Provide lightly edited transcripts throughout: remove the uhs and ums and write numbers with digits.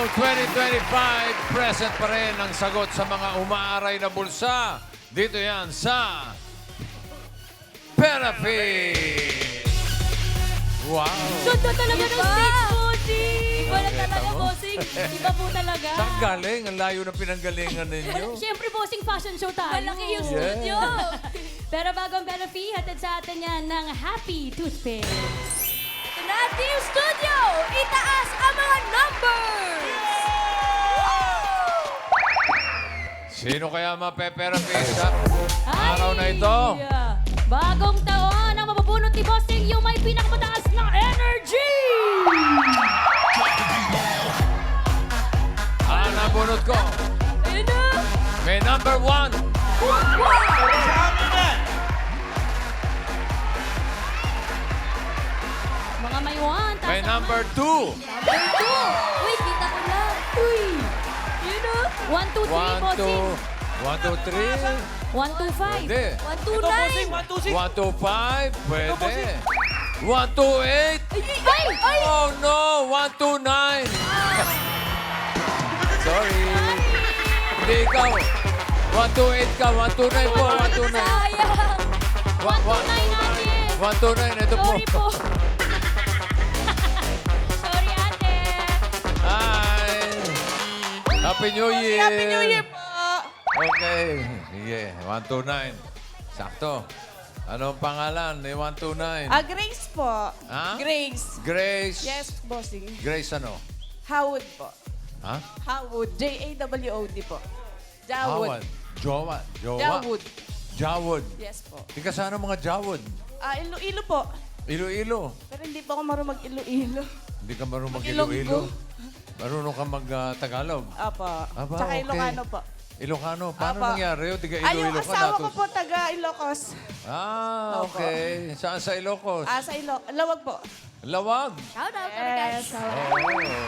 Taong 2025, present pa rin ang sagot sa mga umaaray na bulsa. Dito yan sa Benefit! Wow! Ganda talaga ng stage, bossing! Wala Nakita talaga, mo? bossing. Iba po talaga. Saan galing? Ang layo ng pinanggalingan ninyo. Siyempre, bossing, fashion show tayo. Malaki yung Yeah. studio. Pero bagong Benefit, hatid sa atin yan ng Happy Toothpaste. Ito na Team Studio. Itaas ang mga numbers. Sino kaya mape-therapist sa araw na ito? Bagong taon, ang mabubunot ni bossing yung may pinakamataas na energy! Nabunot ko. Ayun na. May number 1. Mga may one, May number 2. Number 2. Uy, kita ko na. Uy. Yun na. 1, 2, 3, 1, 2, bossing. 1, 2, 3. 1, 2, 5. Pwede. 129. 1, 2, 5. Pwede. 1, 2, 8. Ay! Ay! Oh no! 1, 2, 9. Sorry. Hindi ikaw. 1, 2, 8 ka. 1, 2, 9 po. 1, 2, 9. Sayang. 1, 2, 9 natin. 1, 2, 9. Ito po. Sorry po. Sorry, ate. Hi. Happy New Year. Happy New Year po. Okay. Sige. 1, 2, 9. Sakto. Anong pangalan ni 1, 2, 9? Grace po. Ha? Grace. Grace. Yes, bossing. Grace ano? Howard po. Ha? Howard. J-A-W-O-D po. Jawod. Jowa. Jowa. Jawod. Jawod. Yes po. Tika sana mga Jawod. Iloilo po. Iloilo. Pero hindi po ako marunong mag-Iloilo. Hindi ka marunong Ilonggo. mag-Iloilo. Marunong ka mag-Tagalog. Apo. Aba, Tsaka okay. Ilocano po. Ilocano. Paano Apa. nangyari yun? Tiga Ay, yung Iloilo ka asawa ko natus. po taga Ilocos. Ah, Opo. okay. Saan sa Ilocos? Sa Lawag po. Lawag. Shout out kami guys. Oh,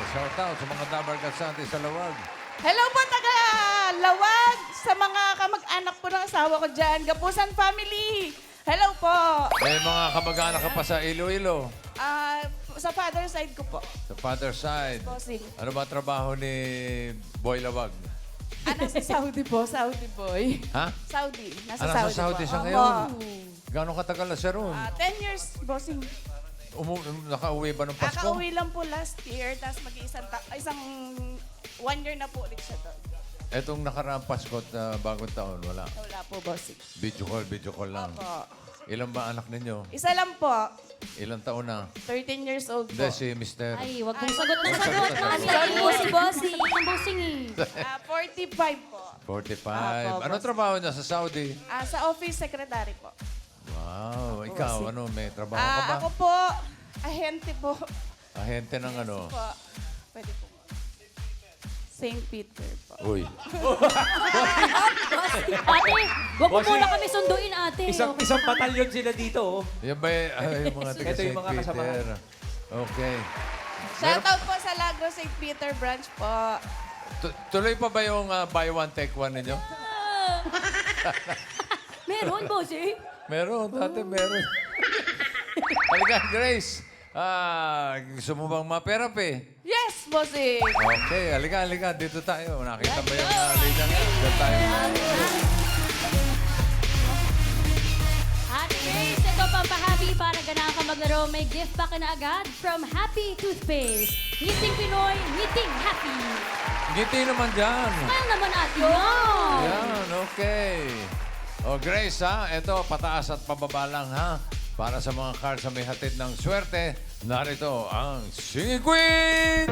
shout out sa mga Dabarkasante sa Lawag. Hello po taga Lawag sa mga kamag-anak po ng asawa ko dyan. Gapusan family. Hello po. May mga kamag-anak ka pa sa Iloilo. Sa father side ko po. Sa father side. Bossing. Ano ba trabaho ni Boy Lawag? Nasa Saudi po. Saudi boy. Ha? Saudi. Nasa Nasa Saudi, Saudi po. siya Opo. ngayon. Gano'ng katagal na siya roon? 10 years, bossing. Nakauwi ba ng Pasko? Kakauwi lang po last year, tapos isang 1 year na po ulit siya doon. Etong nakaraang Pasko at bagong taon, wala. Wala po, bossing. Video call lang. Opo. Ilan ba anak ninyo? Isa lang po, Ilang taon na? 13 years old po. Hindi, si Mr. Ay, wag mong sagot ng sagot. Sagot. Sorry po si bossing. Ang bossing eh. 45 po. 45. Opo, Ano boss. trabaho niya sa Saudi? Sa office secretary po. Wow, ikaw, ano, may trabaho ka ba? Ako po, ahente po. Ahente ng ano? po. Pwede po. St. Peter po. Uy, Ate, wag mo muna kami sunduin, ate. Isang batalyon sila dito, oh. yan ba yung mga taga Ito St. yung mga kasamahan. Peter? Okay. Shoutout po sa Lagro St. Peter branch po. Tuloy pa ba yung buy one, take one ninyo? Meron, bossing. Meron, dati meron. Halika, Grace. Gusto mo bang ma-therapy? Yes, bossing! Okay, halika. Dito tayo. Nakita ba yung linya nga? Dito tayo. Ate Grace, ito pampahappy para ganahan ka maglaro. May gift pa ka na agad from Happy Toothpaste. Ngiting Pinoy, ngiting happy. Ngiti naman dyan. Smile naman ate. Wow! Yan, okay. O Grace, ha? Ito, pataas at pababa lang, ha? Para sa mga cards na may hatid ng swerte, narito ang Singing Queen!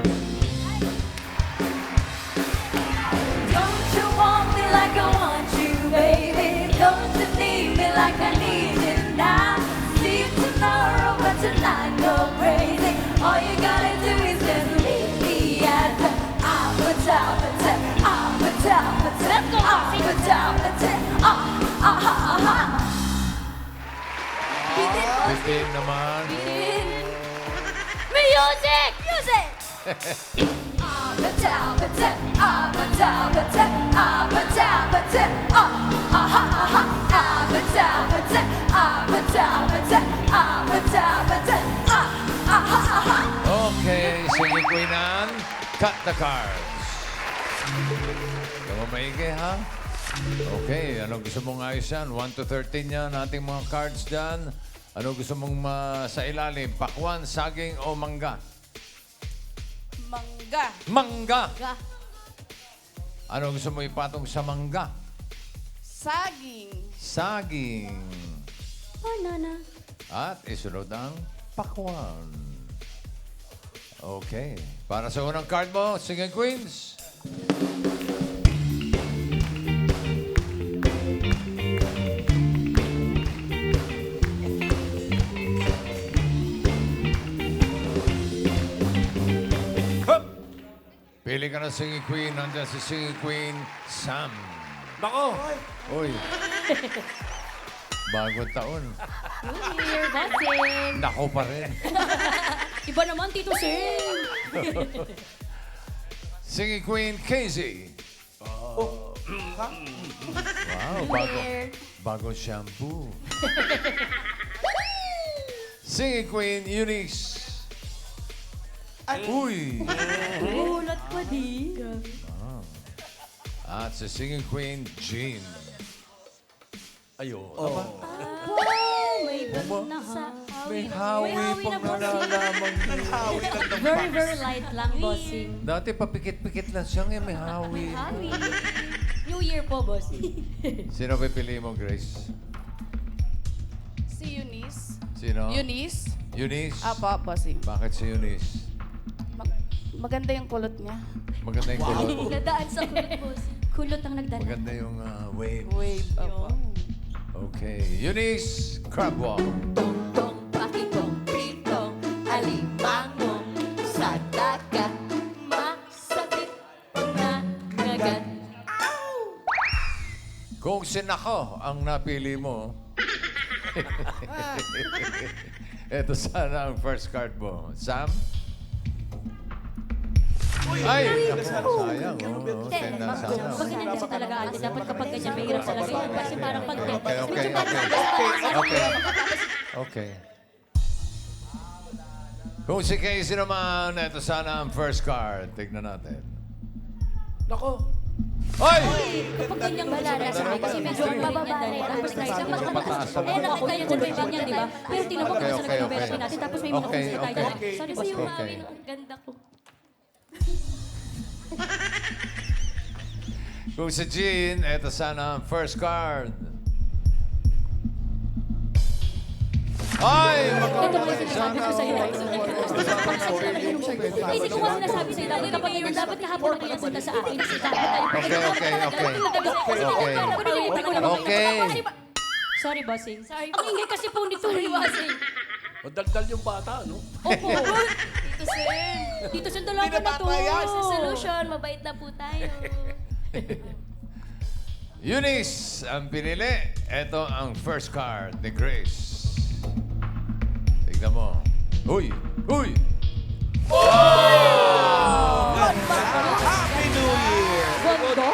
Don't you want me like I want you, baby? Don't you need me like I need you now? See you tomorrow, but tonight go crazy. All you gotta do is just leave me at the opportunity. Let's go, Bitin naman. Music! Music! Okay, Singing Queenan. cut the cards. Ikaw maigi, ha? Okay, ano gusto mong ayos yan? 1 to 13 yan, ating mga cards dyan. Ano gusto mong sa ilalim? Pakwan, saging o mangga? Mangga. Mangga! Ga. Ano gusto mo ipatong sa mangga? Saging. Saging. Banana. At isunod ang pakwan. Okay. Para sa unang card mo, Singing Queens. Hup! Pili ka na Singing Queen. Nandiyan si Singing Queen, Sam. Nako! Uy. Bagong taon. New Year, bossing. Nako pa rin. Iba naman, Tito Sing. Singing Queen, Casey. Wow, bagong shampoo. Singing Queen, Eunice. Uy! Ulat pa di. At sa Singing Queen, Jean. Wow, may ganun na ha. May hawi pang nalalaman. Very, very light lang, bossing. Dati papikit-pikit lang siya, ngayon may hawi. Hawi. New Year po, bossing. Sino pipili mo, Grace? Si Eunice. Sino? Eunice? Eunice? Apo, bossing. Bakit si Eunice? Maganda yung kulot niya. Maganda yung kulot. Nadaan sa kulot, bossing. Kulot ang nagdala. Maganda yung wave. Wave. Apo. Okay. Eunice, crab walk. Tong pakitong pritong alimango sa dagat masakit na ngagat. Kung sinako ang napili mo, ito sana ang first card mo. Sam? Ay! Sayang. Oo, sayang. Pag ganyan kasi talaga, ate, dapat kapag ganyan, mahirap talaga yun. Kasi parang pag Okay. Kung si Casey naman, ito sana ang first card. Tignan natin. Nako! Ay! Kapag ganyang balala sa akin, kasi medyo mababa na yun. Tapos tayo, dapat Pataas ang- eh, nakita niyo dyan may ganyan, di ba? Pero tingnan mo kung saan Okay. nag-conversion natin, tapos may mga Okay, kusli tayo. okay. Sorry, Kasi boss. yung Okay. mami ng ganda ko. Kung si Jean, ito sana ang first card. Ay! Ito kasi sinasabi ko sa'yo. Kasi kung ano nasabi sa'yo, dapat kapag yun, dapat kahapon na kaya punta sa akin. Kasi dapat tayo. Okay. Sorry, bossing. Sorry, ang ingay kasi po nito. Sorry, bossing. Madaldal yung bata, no? Opo. Dito sir. Dito sa dalaga na to. Sa solution, mabait na po tayo. Eunice ang pinili. Ito ang first card ni Grace. Tignan mo. Uy! Uy! Happy New Year! Ganda.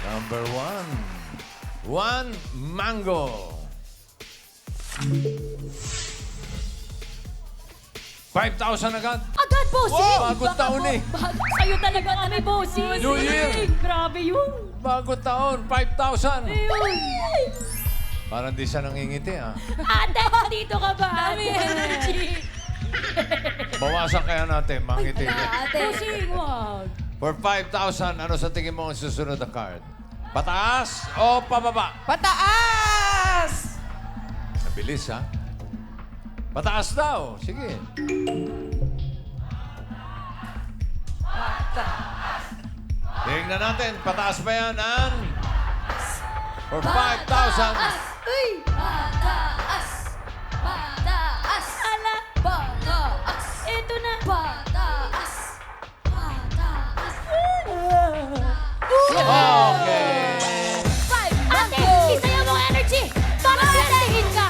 Number 1. 1 mango. 5,000 agad. Agad, bossing! Bagong taon eh. Sa'yo talaga kami, bossing. New Year. Grabe yun. Bagong taon. 5,000. Ayun. Parang di siya nangingiti ah. Ate, dito ka ba? Dami energy. Bawasan kaya natin. Mangiti. Bossing, wag. For 5,000, ano sa tingin mo ang susunod na card? Pataas o pababa? Pataas! Nabilis ha? Pataas daw. Sige. Tingnan natin. Pataas ba yan, Ann? For 5,000. Uy! Pataas! Pataas! Ala, Pataas! eto na. Pataas! Pataas! Okay. Ate, isaya mo ang energy para swertihin ka.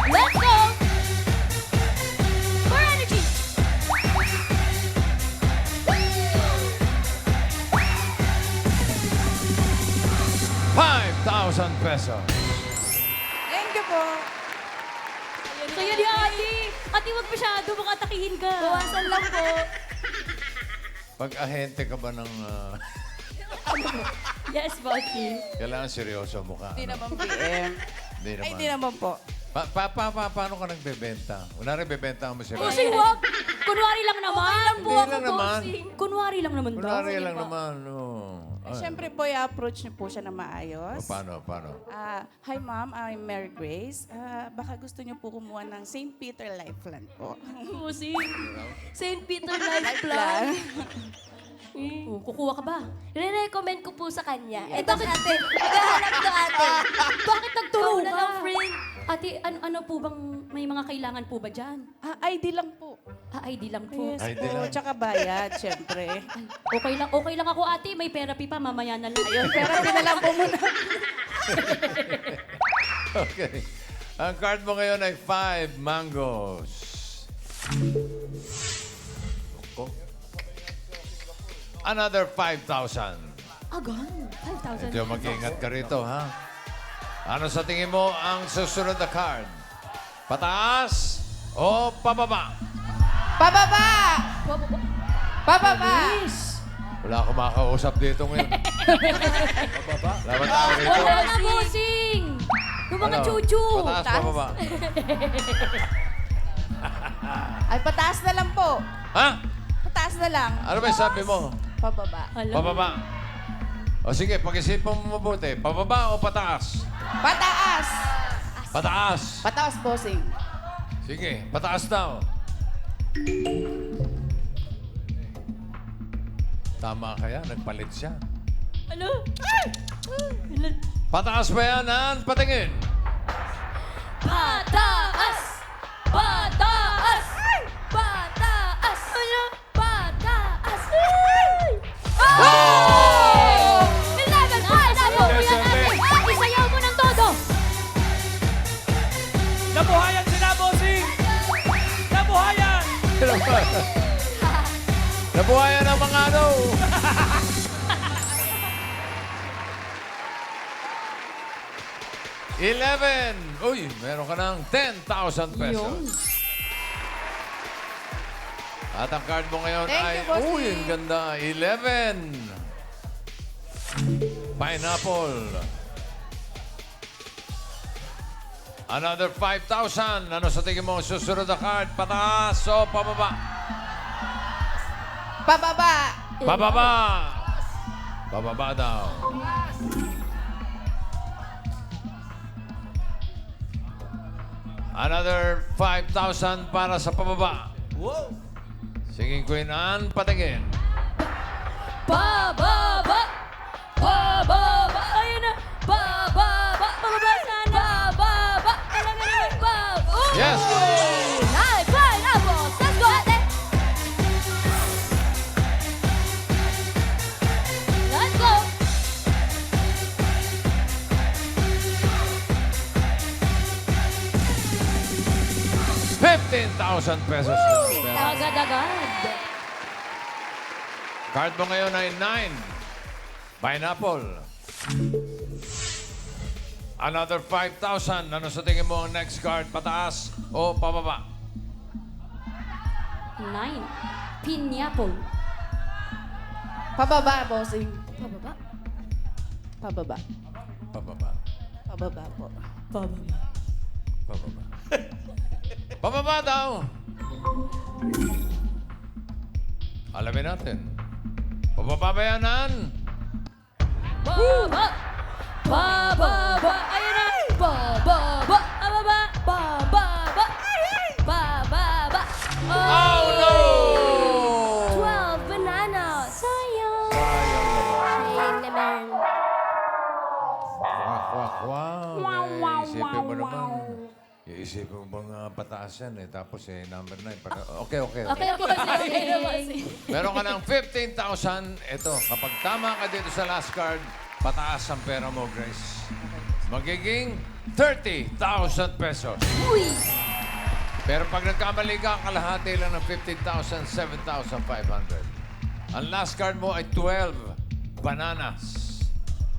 Let's go. More energy. 5,000 pesos. Thank you po. Saya ni Ate. Ate, wag masyado. Baka atakihin ka. Bawasan lang po. Pag ahente ka ba ng... Yes, Bossing. kailangan seryoso ang mukha. Hindi ano? naman PM. Hindi Ay, naman. hindi naman po. Paano ka nagbebenta? Kunwari, bebenta mo si Bossing, wag. Kunwari lang naman. Hindi lang naman. Kunwari lang naman daw. Kunwari Sige lang po. naman. Oh. Siyempre po, i-approach niyo po siya na maayos. Paano? Hi ma'am, I'm Mary Grace. Baka gusto niyo po kumuha ng St. Peter Lifeline po. Bossing. St. Peter Life Plan. Oh, kukuha ka ba? Re-recommend ko po sa kanya. Eh, bakit ate? Naghahanap to ate. Bakit nagturo Ikaw na ka? lang, friend. Ate, ano po bang may mga kailangan po ba dyan? ID lang po. ID lang po. Yes ID po, lang. tsaka bayad, syempre. Okay lang ako ate. May therapy pa. Mamaya na lang. Ayun, pero pinalang po muna. Okay. Ang card mo ngayon ay 5 mangoes. Oh. Another 5,000. Agan. 5,000. Medyo mag-ingat ka rito, ha? Ano sa tingin mo ang susunod na card? Pataas o pababa? Pababa! Pababa! Wala akong makakausap dito ngayon. Pababa? Wala ba tao rito? Wala na, bossing! Yung mga Ano? chuchu! Pataas, pababa. Ay, pataas na lang po. Ha? Pataas na lang. Ano ba yung sabi mo? Pababa. Alam. Pababa. O sige, pag-isipan mo mabuti. Pababa o pataas? Pataas! Pataas. Pataas, bossing. Sige, pataas daw. Tama kaya? Nagpalit siya. Ano? Pataas ba yan, Ann? Patingin. Pataas! Pataas! Pataas! Ano? Pataas! Oh! 11 points! Sayaw mo yan, ate! Isayaw mo ng todo! Nabuhayan sila, bossing! Nabuhayan! Nabuhayan ang mga ano. $11. Uy, meron ka ng 10,000 pesos. Yun. At ang card mo ngayon Thank ay, you, bossing. uy, ang ganda, 11. Pineapple. Another 5,000. Ano sa tingin mo ang susunod na card? Pataas o pababa? Pababa! Pababa! Pababa daw. Another 5,000 para sa pababa. Wow! Singing Queen Anne, patingin. Pababa! Pababa! Ayun na! Pababa! Pababa sana! Pababa! Talaga naman! Pababa! Yes! Ay, pineapples! Let's go, ate! Let's go! $15,000 pesos. Agad-agad. Card mo ngayon ay 9. Pineapple. Another 5,000. Ano sa tingin mo ang next card? Pataas o pababa? 9. Pineapple. Pababa, bossing. Pababa. Pababa. Pababa. Pababa po. Pababa. Pababa. Pababa daw. Alamin natin. Pababa ba yan, Ann? Baba! Bababa! Ayun na! Bababa! Bababa! Bababa! Bababa! Oh, no! 12 bananas! Sayang! Sayang naman. Sayang naman. Kwak, kwak, kwak. Iisipin mo naman. Iisipin mo bang pataas yan eh. Tapos number 9. Okay. Okay, bossing. Meron ka ng 15,000. Ito, kapag tama ka dito sa last card, pataas ang pera mo, Grace. Magiging 30,000 pesos. Uy! Pero pag nagkamali ka, kalahati lang ng 15,000, 7,500. Ang last card mo ay 12 bananas.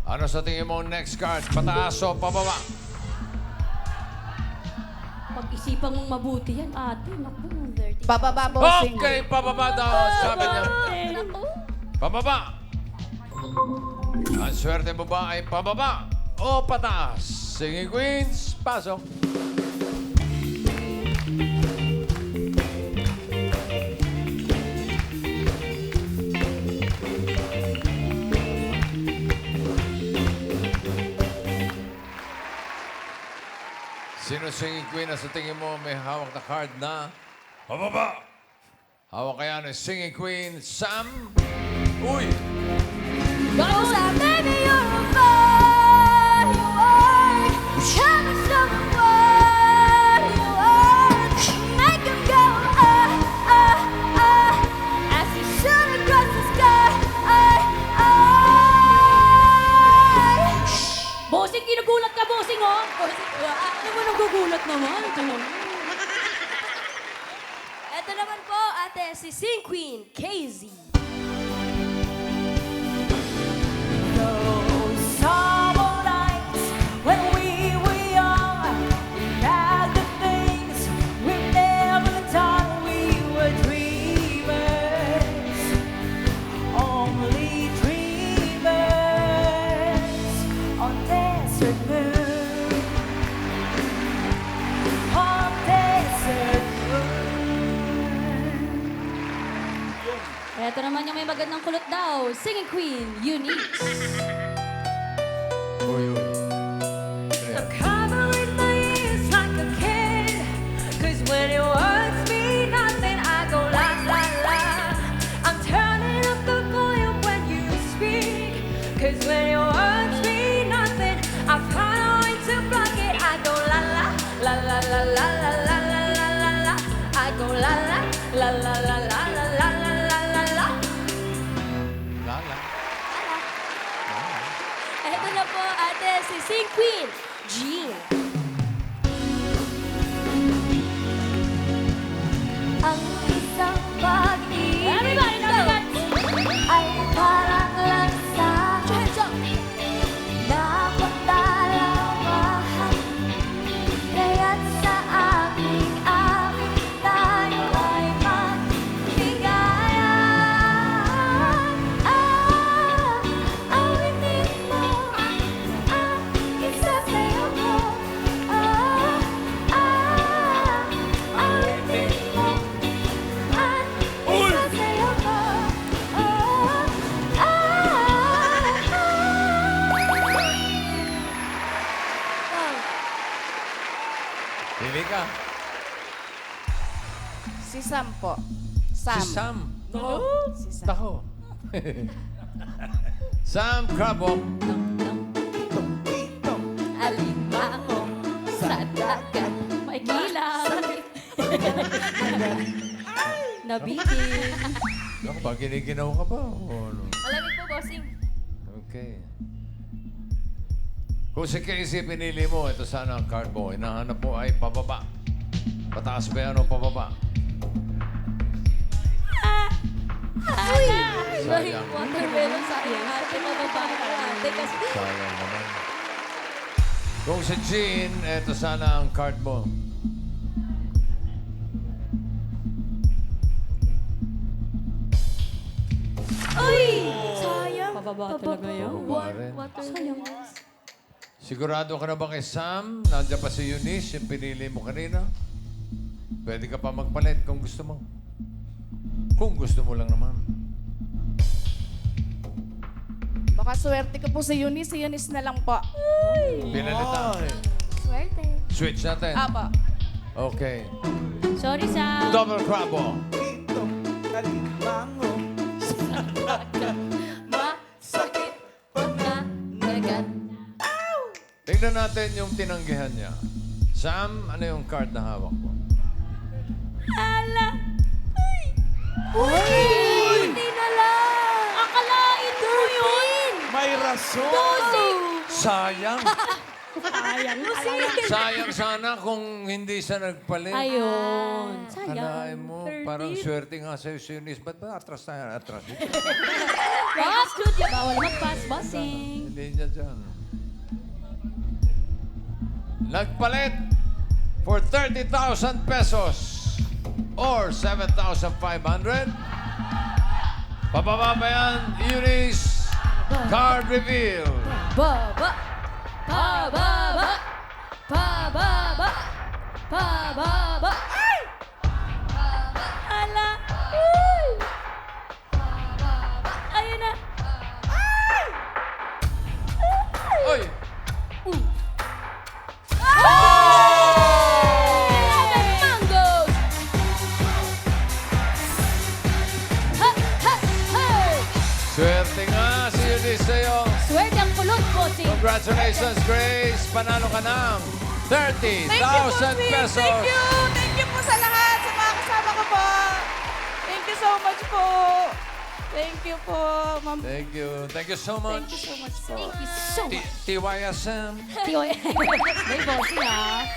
Ano sa tingin mo next card? Pataas o pababa? Pag-isipan mong mabuti yan, ate. Naku, 30. Bababa, bossing. Okay, pababa daw. Sabi niya. Naku. Pababa. Ang swerte mo ba ay pababa o pataas? Singing Queens, pasok. Sino singing queen na sa tingin mo may hawak na card na pababa? Hawak kaya ng singing queen, Sam? Uy! Go, Sam! Baby, you're a firework. Come and show me what you are. Make 'em go, as you shoot across the sky. Bossing, ginugulat ka, bossing, oh! Bossing, ano mo nagugulat naman? Ito naman po, ate, si Sing Queen, KZ. Those summer nights when we were young, we had the things we never done. We were dreamers, only dreamers on desert moon, on desert moon. Ito naman yung may magandang kulot daw. Singing Queen, Eunice. Uy, uy. I'm covering my ears like a kid. 'Cause when your words mean nothing, I go la la la. I'm turning up the volume when you speak. 'Cause when your words mean nothing, I find a way to block it. I go la la la la la la la la la la la la. I go la la la la la la la la la la la la. Lala. Ito na po, ate, si Sing Queen, Jean. Ang isang Everybody, pag-ibig now dance! ay parang lansa na pagdalawahan. Kaya't sa aking tayo ay magbigayan. Awitin mo ang isa sa'yo ko. Awitin mo ang isa sa'yo ko. Pili ka. Si Sam po. Sam. Si Sam. Si Sam. Tako. Sam Crabbo. Alimango sa dagat. May kilaw. Nabitin. Ako ba, giniginaw ka ba? O ano? Malamig po, bossing. Okay. Kung si Casey pinili mo, ito sana ang card mo. Hinahanap mo ay pababa. Pataas ba yan o pababa? Sayang. Watermelon sa akin. Ate, mababa ka ate. Kasi Sayang naman. Kung si Jean, ito sana ang card mo. Uy! Sayang. Pababa talaga yun. Pababa rin. Sayang. Sigurado ka na ba kay Sam? Nandiyan pa si Eunice, yung pinili mo kanina? Pwede ka pa magpalit kung gusto mo. Kung gusto mo lang naman. Baka swerte ko po si Eunice. Si Eunice na lang po. Pinalitan. Swerte. Switch natin. Apa. Okay. Sorry, Sam. Double Crabbo. Masakit pag nanagat. Tignan natin yung tinanggihan niya. Sam, ano yung card na hawak mo? Uy! Hindi na lang! Akalain mo yun! May rason. Sayang. Sayang. Sayang sana kung hindi siya nagpalit. Ayun. Kalain Sayang. mo, parang swerte nga sa'yo si Eunice. Ba't ba atras tayo? Atras. Boss, studio. Bawal mag-pass, bossing. Hindi niya dyan. Nagpalit. for 30,000 pesos or 7,500. Pababa ba yan, Eunice? Card reveal. Baba. Pababa. Pababa. Pababa. Ay! Ala. Uy! Ayun na. Ay! Oy! Eleven mangoes. Ha, ha, ha. Swerte nga si Eunice sa'yo. Swerte ang pulot, bossing. Congratulations, Grace. Panalo ka ng 30,000 Thank you po, Sweet. pesos. Thank you. Thank you po sa lahat, sa mga kasama ko po. Thank you so much po. Thank you po, ma'am. Thank you. Thank you so much. Thank you so much po. Thank you so much. TYSM. Tiyo, may bossing ah.